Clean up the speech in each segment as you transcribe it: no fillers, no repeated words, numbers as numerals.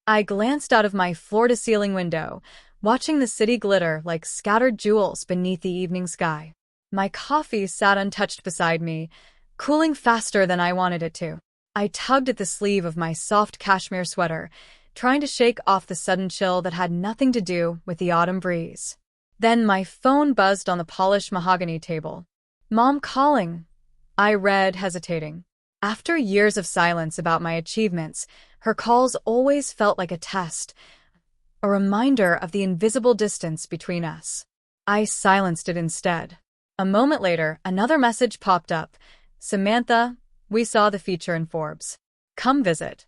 I glanced out of my floor-to-ceiling window, watching the city glitter like scattered jewels beneath the evening sky. My coffee sat untouched beside me, cooling faster than I wanted it to. I tugged at the sleeve of my soft cashmere sweater, trying to shake off the sudden chill that had nothing to do with the autumn breeze. Then my phone buzzed on the polished mahogany table. "Mom calling," I read, hesitating. After years of silence about my achievements, her calls always felt like a test, a reminder of the invisible distance between us. I silenced it instead. A moment later, another message popped up. "Samantha, we saw the feature in Forbes. Come visit."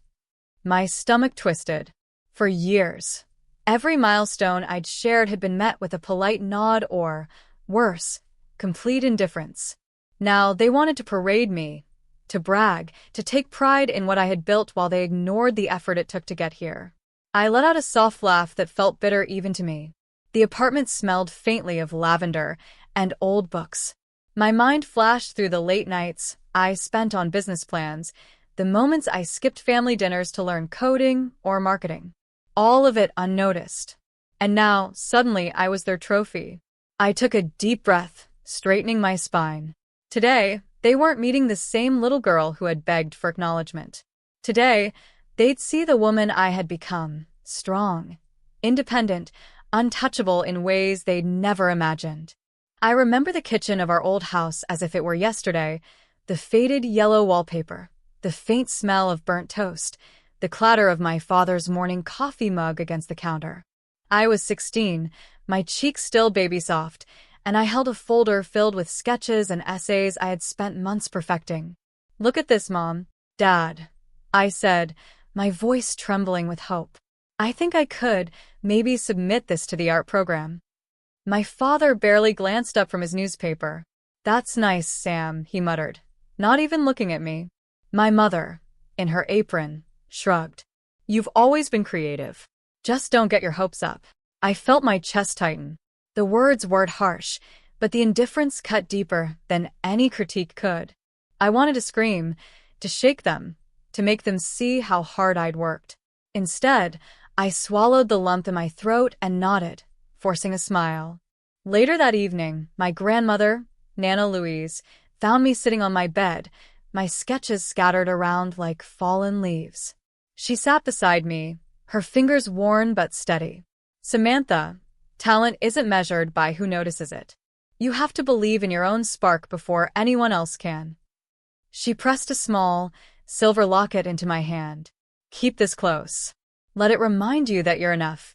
My stomach twisted. For years, every milestone I'd shared had been met with a polite nod or, worse, complete indifference. Now they wanted to parade me, to brag, to take pride in what I had built while they ignored the effort it took to get here. I let out a soft laugh that felt bitter even to me. The apartment smelled faintly of lavender and old books. My mind flashed through the late nights I spent on business plans, the moments I skipped family dinners to learn coding or marketing. All of it unnoticed. And now, suddenly, I was their trophy. I took a deep breath, straightening my spine. Today, they weren't meeting the same little girl who had begged for acknowledgement. Today, they'd see the woman I had become, strong, independent, untouchable in ways they'd never imagined. I remember the kitchen of our old house as if it were yesterday, the faded yellow wallpaper, the faint smell of burnt toast, the clatter of my father's morning coffee mug against the counter. I was 16, my cheeks still baby-soft, and I held a folder filled with sketches and essays I had spent months perfecting. "Look at this, Mom." "Dad," I said, my voice trembling with hope. "I think I could maybe submit this to the art program." My father barely glanced up from his newspaper. "That's nice, Sam," he muttered, not even looking at me. My mother, in her apron, shrugged. "You've always been creative. Just don't get your hopes up." I felt my chest tighten. The words weren't harsh, but the indifference cut deeper than any critique could. I wanted to scream, to shake them, to make them see how hard I'd worked. Instead, I swallowed the lump in my throat and nodded, forcing a smile. Later that evening, my grandmother, Nana Louise, found me sitting on my bed, my sketches scattered around like fallen leaves. She sat beside me, her fingers worn but steady. "Samantha, talent isn't measured by who notices it. You have to believe in your own spark before anyone else can." She pressed a small, silver locket into my hand. "Keep this close. Let it remind you that you're enough,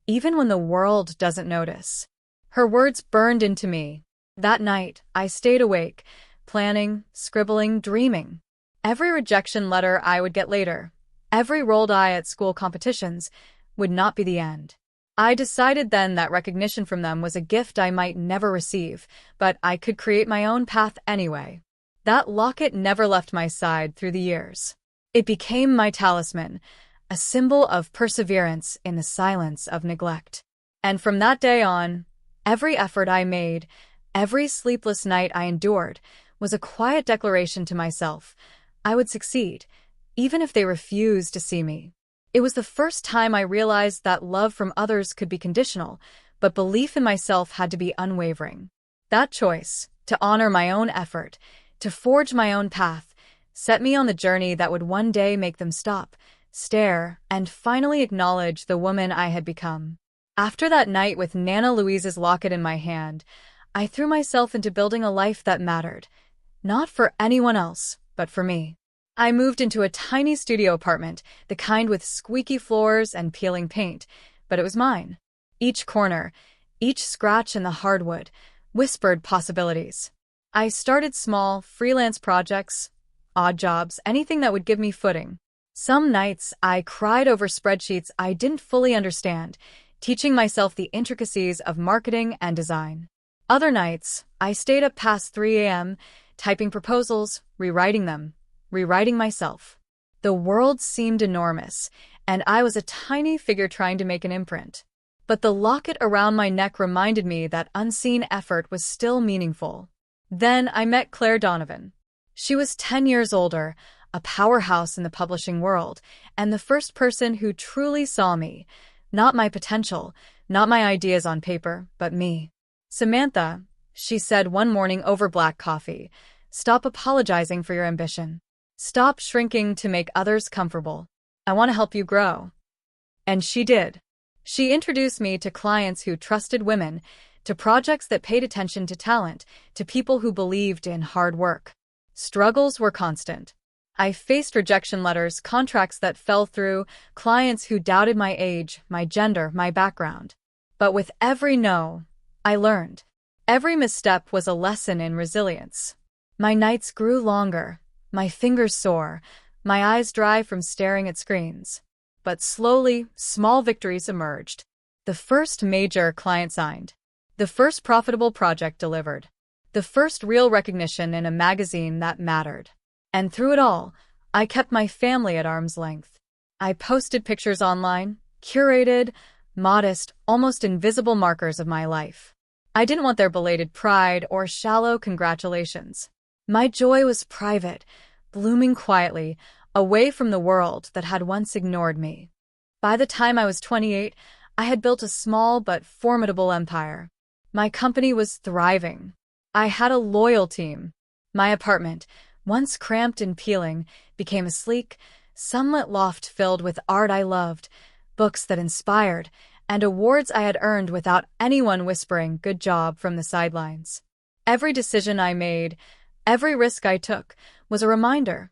even when the world doesn't notice." Her words burned into me. That night, I stayed awake, planning, scribbling, dreaming. Every rejection letter I would get later, every rolled eye at school competitions, would not be the end. I decided then that recognition from them was a gift I might never receive, but I could create my own path anyway. That locket never left my side through the years. It became my talisman, a symbol of perseverance in the silence of neglect. And from that day on, every effort I made, every sleepless night I endured, was a quiet declaration to myself. I would succeed, even if they refused to see me. It was the first time I realized that love from others could be conditional, but belief in myself had to be unwavering. That choice, to honor my own effort, to forge my own path, set me on the journey that would one day make them stop, stare, and finally acknowledge the woman I had become. After that night with Nana Louise's locket in my hand, I threw myself into building a life that mattered, not for anyone else, but for me. I moved into a tiny studio apartment, the kind with squeaky floors and peeling paint, but it was mine. Each corner, each scratch in the hardwood, whispered possibilities. I started small, freelance projects, odd jobs, anything that would give me footing. Some nights, I cried over spreadsheets I didn't fully understand, teaching myself the intricacies of marketing and design. Other nights, I stayed up past 3 a.m., typing proposals, rewriting them, rewriting myself. The world seemed enormous, and I was a tiny figure trying to make an imprint. But the locket around my neck reminded me that unseen effort was still meaningful. Then I met Claire Donovan. She was 10 years older, a powerhouse in the publishing world, and the first person who truly saw me. Not my potential, not my ideas on paper, but me. "Samantha," she said one morning over black coffee, "stop apologizing for your ambition. Stop shrinking to make others comfortable. I want to help you grow." And she did. She introduced me to clients who trusted women, to projects that paid attention to talent, to people who believed in hard work. Struggles were constant. I faced rejection letters, contracts that fell through, clients who doubted my age, my gender, my background. But with every no, I learned. Every misstep was a lesson in resilience. My nights grew longer, my fingers sore, my eyes dry from staring at screens. But slowly, small victories emerged. The first major client signed. The first profitable project delivered. The first real recognition in a magazine that mattered. And through it all, I kept my family at arm's length. I posted pictures online, curated, modest, almost invisible markers of my life. I didn't want their belated pride or shallow congratulations. My joy was private, blooming quietly, away from the world that had once ignored me. By the time I was 28, I had built a small but formidable empire. My company was thriving. I had a loyal team. My apartment, once cramped and peeling, became a sleek, sunlit loft filled with art I loved, books that inspired, and awards I had earned without anyone whispering "good job" from the sidelines. Every decision I made, every risk I took, was a reminder.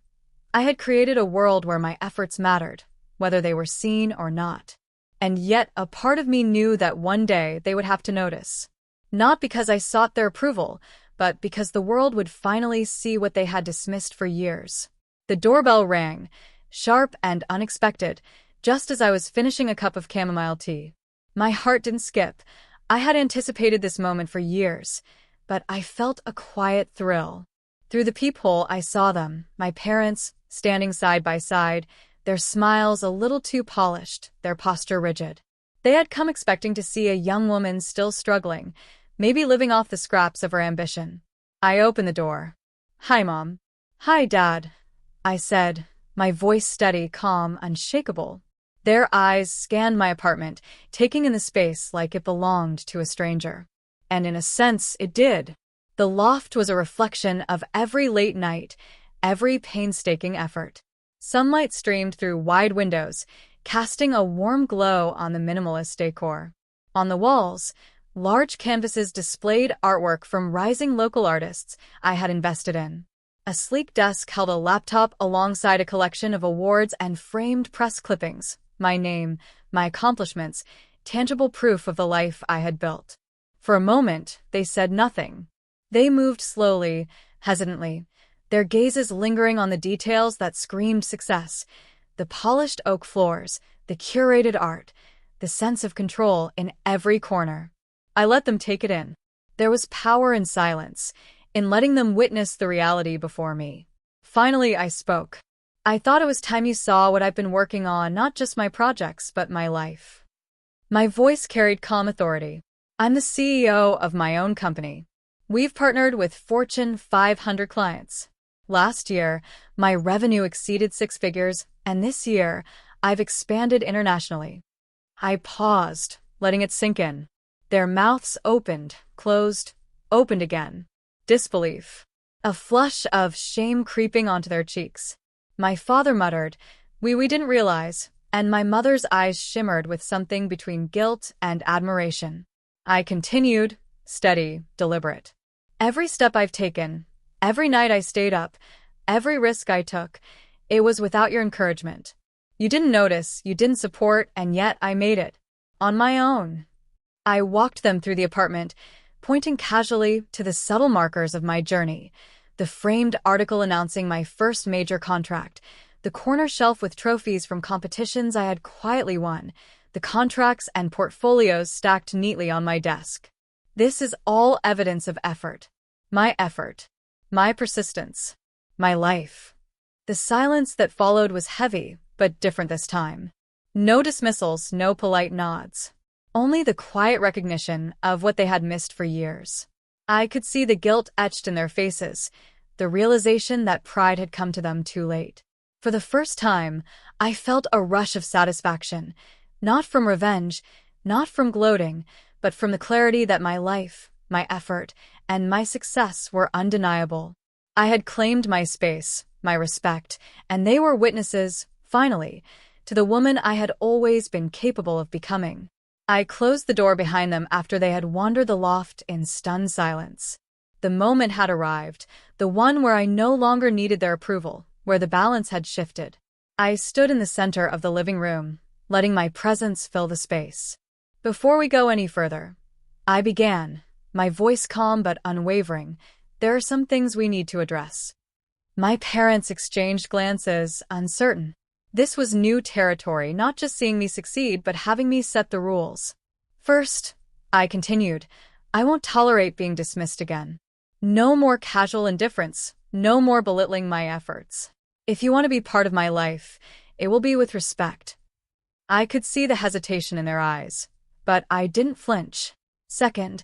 I had created a world where my efforts mattered, whether they were seen or not. And yet a part of me knew that one day they would have to notice. Not because I sought their approval, but because the world would finally see what they had dismissed for years. The doorbell rang, sharp and unexpected, just as I was finishing a cup of chamomile tea. My heart didn't skip. I had anticipated this moment for years, but I felt a quiet thrill. Through the peephole, I saw them, my parents, standing side by side, their smiles a little too polished, their posture rigid. They had come expecting to see a young woman still struggling, maybe living off the scraps of her ambition. I opened the door. "Hi, Mom." "Hi, Dad," I said, my voice steady, calm, unshakable. Their eyes scanned my apartment, taking in the space like it belonged to a stranger. And in a sense, it did. The loft was a reflection of every late night, every painstaking effort. Sunlight streamed through wide windows, casting a warm glow on the minimalist decor. On the walls, large canvases displayed artwork from rising local artists I had invested in. A sleek desk held a laptop alongside a collection of awards and framed press clippings, my name, my accomplishments, tangible proof of the life I had built. For a moment, they said nothing. They moved slowly, hesitantly, their gazes lingering on the details that screamed success, the polished oak floors, the curated art, the sense of control in every corner. I let them take it in. There was power in silence, in letting them witness the reality before me. Finally, I spoke. "I thought it was time you saw what I've been working on, not just my projects, but my life." My voice carried calm authority. "I'm the CEO of my own company. We've partnered with Fortune 500 clients. Last year, my revenue exceeded 6 figures, and this year, I've expanded internationally." I paused, letting it sink in. Their mouths opened, closed, opened again. Disbelief. A flush of shame creeping onto their cheeks. My father muttered, We didn't realize," and my mother's eyes shimmered with something between guilt and admiration. I continued, steady, deliberate. "Every step I've taken, every night I stayed up, every risk I took, it was without your encouragement. You didn't notice, you didn't support, and yet I made it. On my own." I walked them through the apartment, pointing casually to the subtle markers of my journey. The framed article announcing my first major contract, the corner shelf with trophies from competitions I had quietly won, the contracts and portfolios stacked neatly on my desk. This is all evidence of effort. My persistence, my life. The silence that followed was heavy, but different this time. No dismissals, no polite nods. Only the quiet recognition of what they had missed for years. I could see the guilt etched in their faces, the realization that pride had come to them too late. For the first time, I felt a rush of satisfaction, not from revenge, not from gloating, but from the clarity that my life, my effort, and my success were undeniable. I had claimed my space, my respect, and they were witnesses, finally, to the woman I had always been capable of becoming. I closed the door behind them after they had wandered the loft in stunned silence. The moment had arrived, the one where I no longer needed their approval, where the balance had shifted. I stood in the center of the living room, letting my presence fill the space. Before we go any further, I began, my voice calm but unwavering. There are some things we need to address. My parents exchanged glances, uncertain. This was new territory, not just seeing me succeed, but having me set the rules. First, I continued, I won't tolerate being dismissed again. No more casual indifference, no more belittling my efforts. If you want to be part of my life, it will be with respect. I could see the hesitation in their eyes, but I didn't flinch. Second,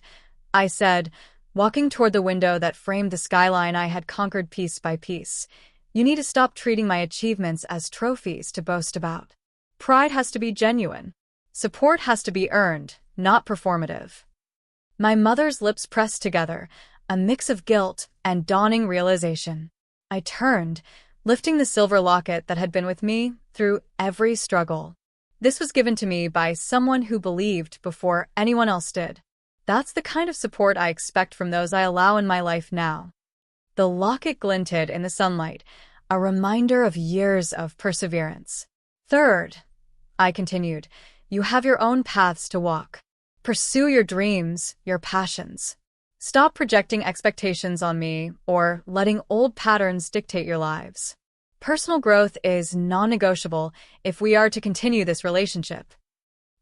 I said, walking toward the window that framed the skyline I had conquered piece by piece, you need to stop treating my achievements as trophies to boast about. Pride has to be genuine. Support has to be earned, not performative. My mother's lips pressed together, a mix of guilt and dawning realization. I turned, lifting the silver locket that had been with me through every struggle. This was given to me by someone who believed before anyone else did. That's the kind of support I expect from those I allow in my life now. The locket glinted in the sunlight, a reminder of years of perseverance. Third, I continued, you have your own paths to walk. Pursue your dreams, your passions. Stop projecting expectations on me or letting old patterns dictate your lives. Personal growth is non-negotiable if we are to continue this relationship.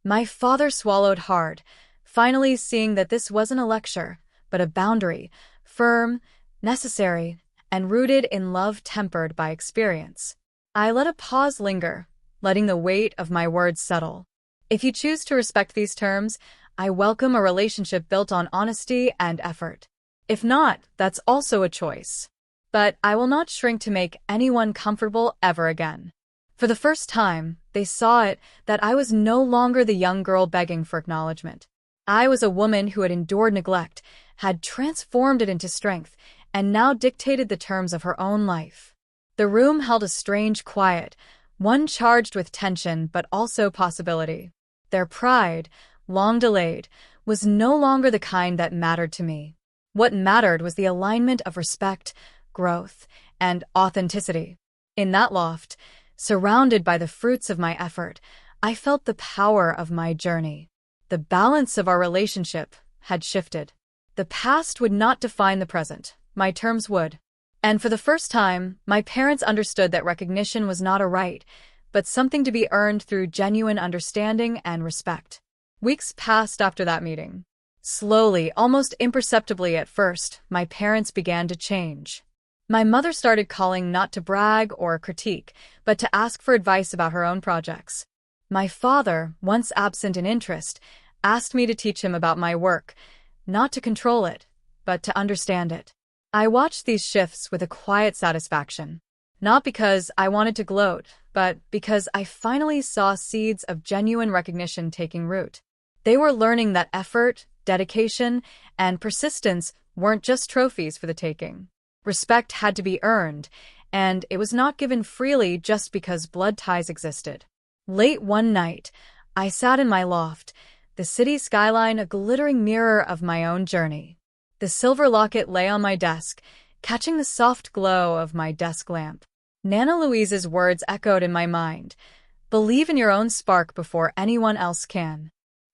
My father swallowed hard, finally seeing that this wasn't a lecture, but a boundary, firm, necessary, and rooted in love tempered by experience. I let a pause linger, letting the weight of my words settle. If you choose to respect these terms, I welcome a relationship built on honesty and effort. If not, that's also a choice. But I will not shrink to make anyone comfortable ever again. For the first time, they saw it, that I was no longer the young girl begging for acknowledgement. I was a woman who had endured neglect, had transformed it into strength, and now dictated the terms of her own life. The room held a strange quiet, one charged with tension but also possibility. Their pride, long delayed, was no longer the kind that mattered to me. What mattered was the alignment of respect, growth, and authenticity. In that loft, surrounded by the fruits of my effort, I felt the power of my journey. The balance of our relationship had shifted. The past would not define the present. My terms would. And for the first time, my parents understood that recognition was not a right, but something to be earned through genuine understanding and respect. Weeks passed after that meeting. Slowly, almost imperceptibly at first, my parents began to change. My mother started calling not to brag or critique, but to ask for advice about her own projects. My father, once absent in interest, asked me to teach him about my work, not to control it, but to understand it. I watched these shifts with a quiet satisfaction, not because I wanted to gloat, but because I finally saw seeds of genuine recognition taking root. They were learning that effort, dedication, and persistence weren't just trophies for the taking. Respect had to be earned, and it was not given freely just because blood ties existed. Late one night, I sat in my loft, the city skyline a glittering mirror of my own journey. The silver locket lay on my desk, catching the soft glow of my desk lamp. Nana Louise's words echoed in my mind. Believe in your own spark before anyone else can.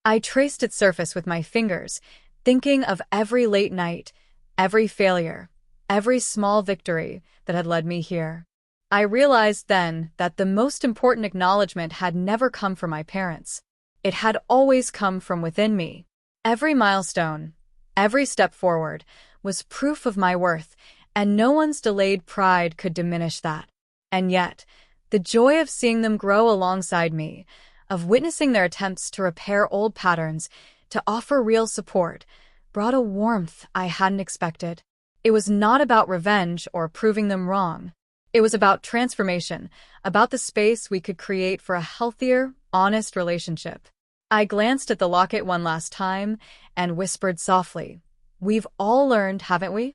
I traced its surface with my fingers, thinking of every late night, every failure, every small victory that had led me here. I realized then that the most important acknowledgement had never come from my parents. It had always come from within me. Every milestone, every step forward, was proof of my worth, and no one's delayed pride could diminish that. And yet, the joy of seeing them grow alongside me, of witnessing their attempts to repair old patterns, to offer real support, brought a warmth I hadn't expected. It was not about revenge or proving them wrong. It was about transformation, about the space we could create for a healthier, honest relationship. I glanced at the locket one last time and whispered softly, "We've all learned, haven't we?"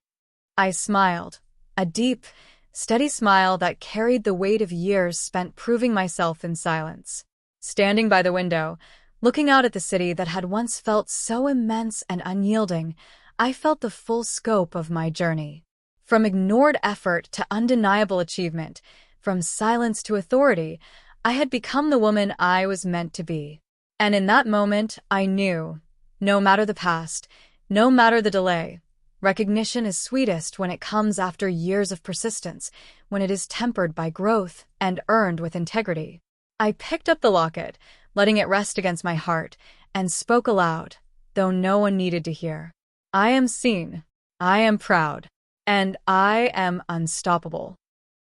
I smiled, a deep, steady smile that carried the weight of years spent proving myself in silence. Standing by the window, looking out at the city that had once felt so immense and unyielding, I felt the full scope of my journey. From ignored effort to undeniable achievement, from silence to authority, I had become the woman I was meant to be. And in that moment, I knew, no matter the past, no matter the delay, recognition is sweetest when it comes after years of persistence, when it is tempered by growth and earned with integrity. I picked up the locket, letting it rest against my heart, and spoke aloud, though no one needed to hear. I am seen, I am proud, and I am unstoppable.